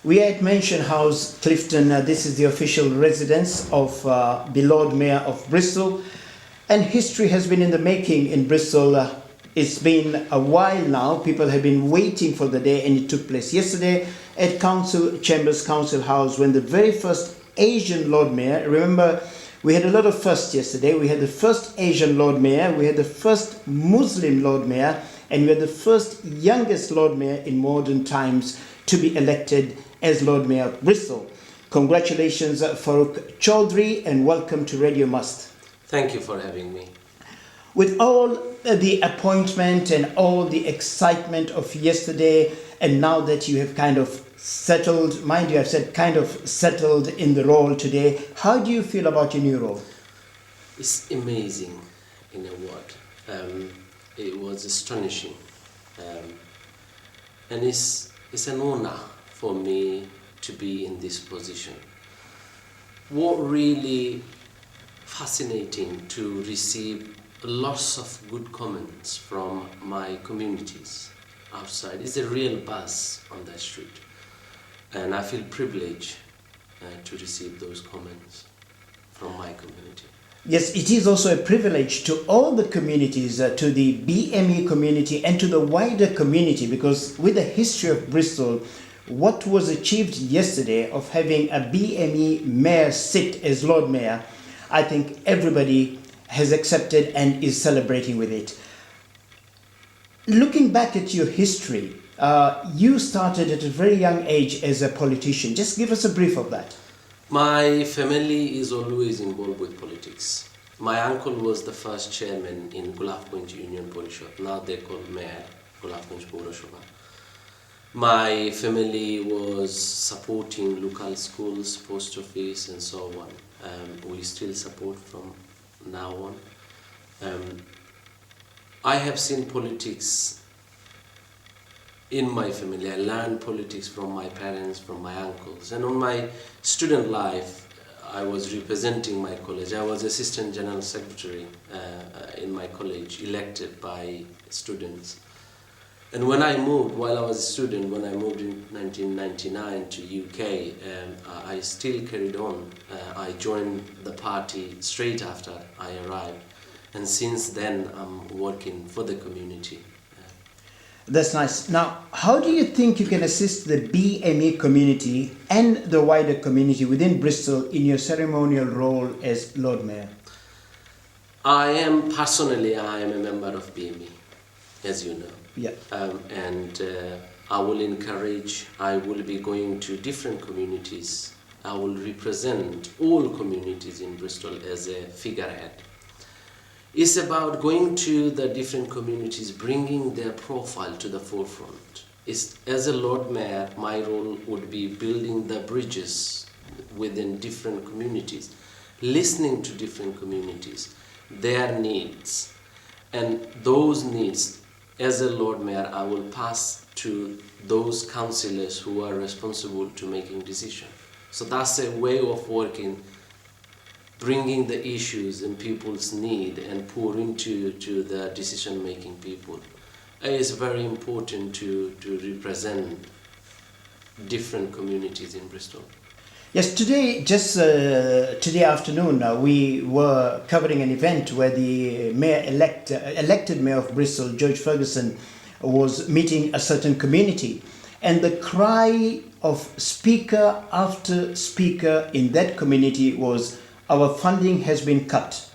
We are at Mansion House, Clifton. This is the official residence of the Lord Mayor of Bristol. And history has been in the making in Bristol. It's been a while now. People have been waiting for the day, and it took place yesterday at Council Chambers, Council House, when the very first Asian Lord Mayor, remember, we had a lot of firsts yesterday. We had the first Asian Lord Mayor, we had the first Muslim Lord Mayor, and we had the first youngest Lord Mayor in modern times to be elected as Lord Mayor of Bristol. Congratulations, Faruk Choudhury, and welcome to Radio Mast. Thank you for having me. With all the appointment and all the excitement of yesterday, and now that you have kind of settled, mind you, I've said kind of settled in the role today, how do you feel about your new role? It's amazing in a word. It was astonishing. And it's an honor for me to be in this position. What really fascinating to receive lots of good comments from my communities outside. It's a real buzz on the street. And I feel privileged to receive those comments from my community. Yes, it is also a privilege to all the communities, to the BME community and to the wider community, because with the history of Bristol, what was achieved yesterday of having a BME mayor sit as Lord Mayor, I think everybody has accepted and is celebrating with it. Looking back at your history, you started at a very young age as a politician. Just give us a brief of that. My family is always involved with politics. My uncle was the first chairman in Gulafganj Union Parishad. Now they're called Mayor, Gulafganj Purashobha. My family was supporting local schools, post office, and so on. We still support from now on. I have seen politics in my family. I learned politics from my parents, from my uncles. And on my student life, I was representing my college. I was Assistant General Secretary in my college, elected by students. And when I moved, while I was a student, when I moved in 1999 to UK, I still carried on. I joined the party straight after I arrived. And since then, I'm working for the community. That's nice. Now, how do you think you can assist the BME community and the wider community within Bristol in your ceremonial role as Lord Mayor? I am a member of BME, as you know. Yeah. I will encourage, I will be going to different communities. I will represent all communities in Bristol as a figurehead. It's about going to the different communities, bringing their profile to the forefront. As a Lord Mayor, my role would be building the bridges within different communities, listening to different communities, their needs, and those needs. As a Lord Mayor, I will pass to those councillors who are responsible to making decisions. So that's a way of working, bringing the issues and people's need and pour into the decision-making people. It is very important to represent different communities in Bristol. Yes, today, today afternoon, we were covering an event where the elected mayor of Bristol, George Ferguson, was meeting a certain community. And the cry of speaker after speaker in that community was, our funding has been cut.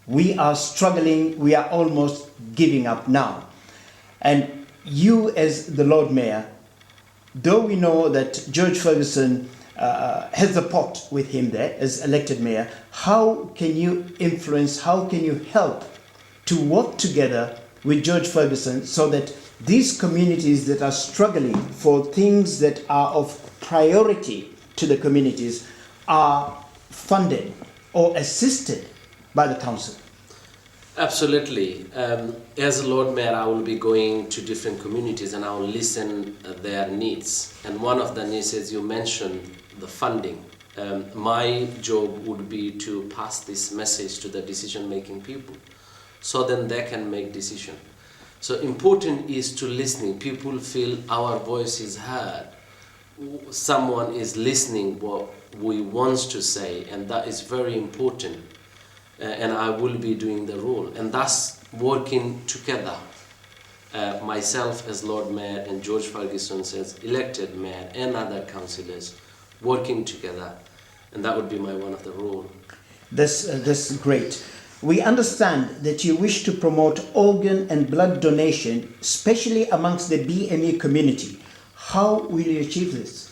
We are struggling, we are almost giving up now. And you as the Lord Mayor, though we know that George Ferguson has the pot with him there as elected mayor, how can you influence, how can you help to work together with George Ferguson so that these communities that are struggling for things that are of priority to the communities are funded or assisted by the council? Absolutely. As a Lord Mayor, I will be going to different communities and I will listen their needs. And one of the needs, as you mentioned, the funding. My job would be to pass this message to the decision-making people so then they can make decision. So important is to listening. People feel our voice is heard someone is listening what we wants to say, and that is very important. And I will be doing the role, and thus working together. Myself as Lord Mayor and George Ferguson as elected mayor and other councillors working together, and that would be my one of the role. That's great. We understand that you wish to promote organ and blood donation, especially amongst the BME community. How will you achieve this?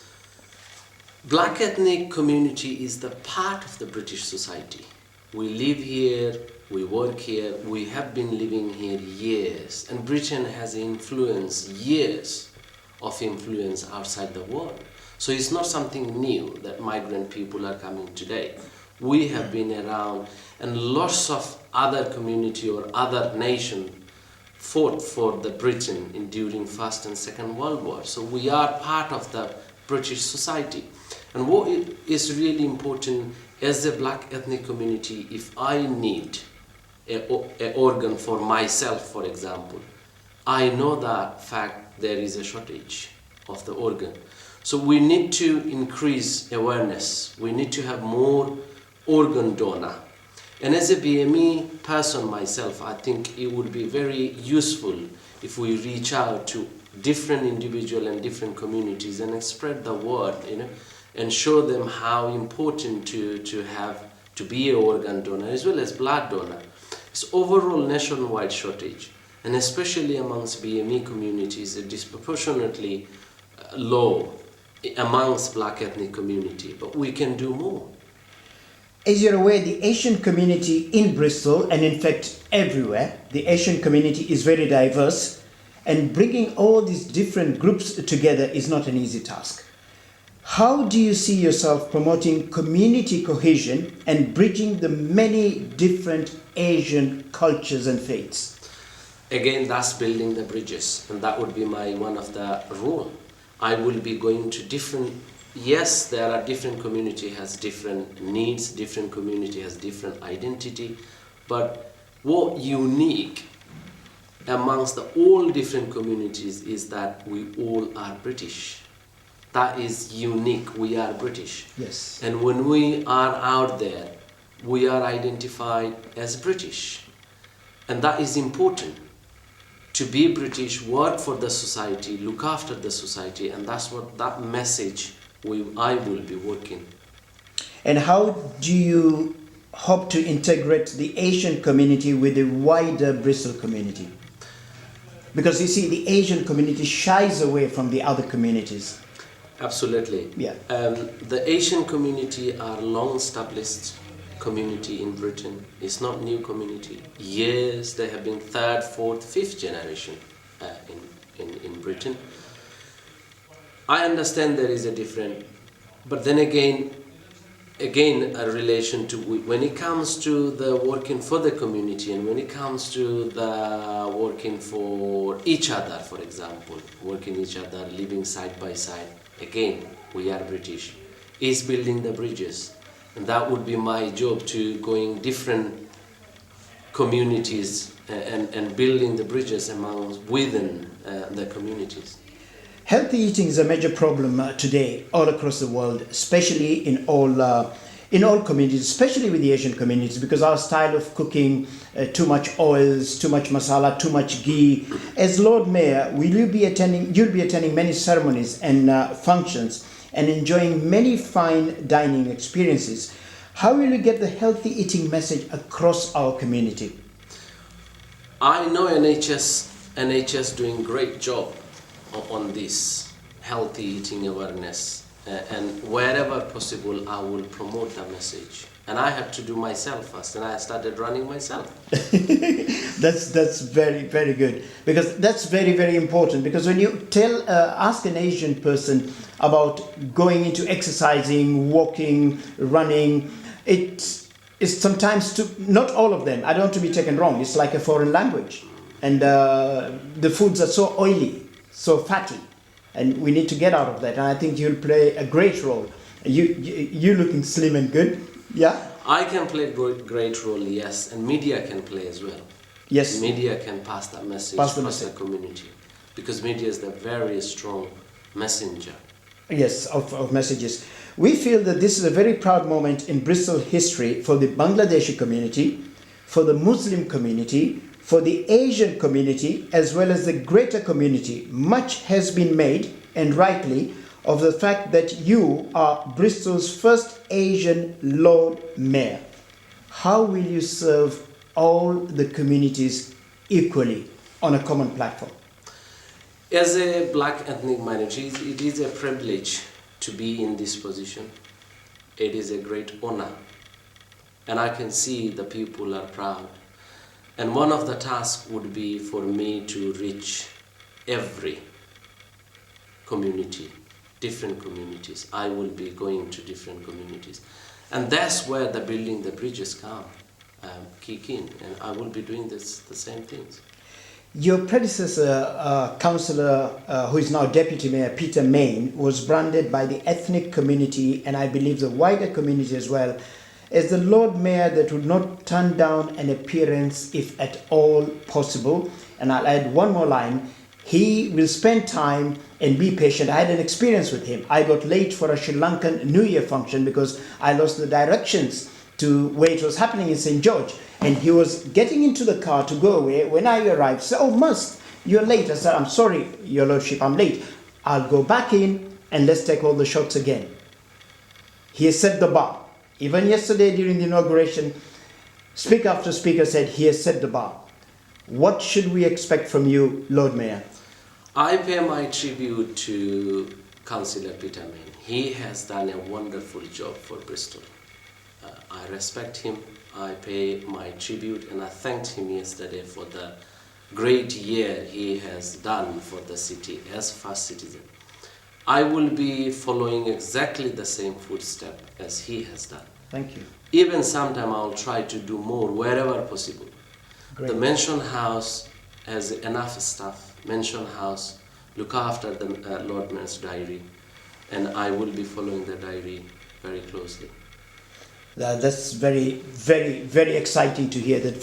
Black ethnic community is the part of the British society. We live here, we work here, we have been living here years, and Britain has years of influence outside the world. So it's not something new that migrant people are coming today. We have been around, and lots of other community or other nation fought for the Britain during First and Second World War. So we are part of the British society. And what is really important as a black ethnic community, if I need an organ for myself, for example, I know that fact there is a shortage of the organ. So we need to increase awareness. We need to have more organ donor. And as a BME person myself, I think it would be very useful if we reach out to different individuals and different communities and spread the word, and show them how important to be an organ donor as well as blood donor. It's overall nationwide shortage, and especially amongst BME communities, it is disproportionately low amongst black ethnic community, but we can do more. As you're aware, the Asian community in Bristol, and in fact everywhere, the Asian community is very diverse, and bringing all these different groups together is not an easy task. How do you see yourself promoting community cohesion and bridging the many different Asian cultures and faiths? Again, that's building the bridges, and that would be my one of the role. I will be going to different, yes, there are different community has different needs, different community has different identity, but what unique amongst all different communities is that we all are British. That is unique. We are British. Yes. And when we are out there, we are identified as British. And that is important. To be British, work for the society, look after the society, and that's what that message I will be working. And how do you hope to integrate the Asian community with the wider Bristol community? Because you see, the Asian community shies away from the other communities. Absolutely. Yeah. The Asian community are long-established community in Britain. It's not new community. Yes, they have been third, fourth, fifth generation in Britain. I understand there is a different, but then again a relation to when it comes to the working for the community and when it comes to the working for each other, for example, working each other, living side by side. Again, we are British. Is building the bridges, and that would be my job, to going different communities and building the bridges within the communities. Healthy eating is a major problem today all across the world, especially in all communities, especially with the Asian communities, because our style of cooking, too much oils, too much masala, too much ghee. As Lord Mayor, you'll be attending many ceremonies and functions and enjoying many fine dining experiences. How will you get the healthy eating message across our community? I know NHS doing great job on this healthy eating awareness, and wherever possible I will promote the message, and I have to do myself first, and I started running myself. That's very, very good, because that's very, very important, because when you ask an Asian person about going into exercising, walking, running, it's sometimes, not all of them, I don't want to be taken wrong, it's like a foreign language, and the foods are so oily, so fatty, and we need to get out of that, and I think you'll play a great role. You looking slim and good, yeah? I can play a great role, yes, and media can play as well. Yes. Media can pass that message across the community, because media is the very strong messenger Yes, of messages. We feel that this is a very proud moment in Bristol history for the Bangladeshi community, for the Muslim community, for the Asian community, as well as the greater community. Much has been made, and rightly, of the fact that you are Bristol's first Asian Lord Mayor. How will you serve all the communities equally on a common platform? As a black ethnic minority, it is a privilege to be in this position. It is a great honor. And I can see the people are proud. And one of the tasks would be for me to reach every community, different communities. I will be going to different communities. And that's where the building the bridges come, kick in. And I will be doing the same things. Your predecessor, Councillor, who is now Deputy Mayor, Peter Main, was branded by the ethnic community, and I believe the wider community as well, as the Lord Mayor that would not turn down an appearance if at all possible. And I'll add one more line. He will spend time and be patient. I had an experience with him. I got late for a Sri Lankan New Year function because I lost the directions to where it was happening in St. George. And he was getting into the car to go away. When I arrived, said, "Oh, Mast, you're late." I said, "I'm sorry, Your Lordship, I'm late. I'll go back in and let's take all the shots again." He has set the bar. Even yesterday during the inauguration, speaker after speaker said he has set the bar. What should we expect from you, Lord Mayor? I pay my tribute to Councillor Peter Main. He has done a wonderful job for Bristol. I respect him. I pay my tribute, and I thanked him yesterday for the great year he has done for the city as first citizen. I will be following exactly the same footstep as he has done. Thank you. Even sometime I'll try to do more wherever possible. Great. The Mansion House has enough staff. Mansion House look after the Lord Mayor's diary, and I will be following the diary very closely. That's very, very, very exciting to hear that.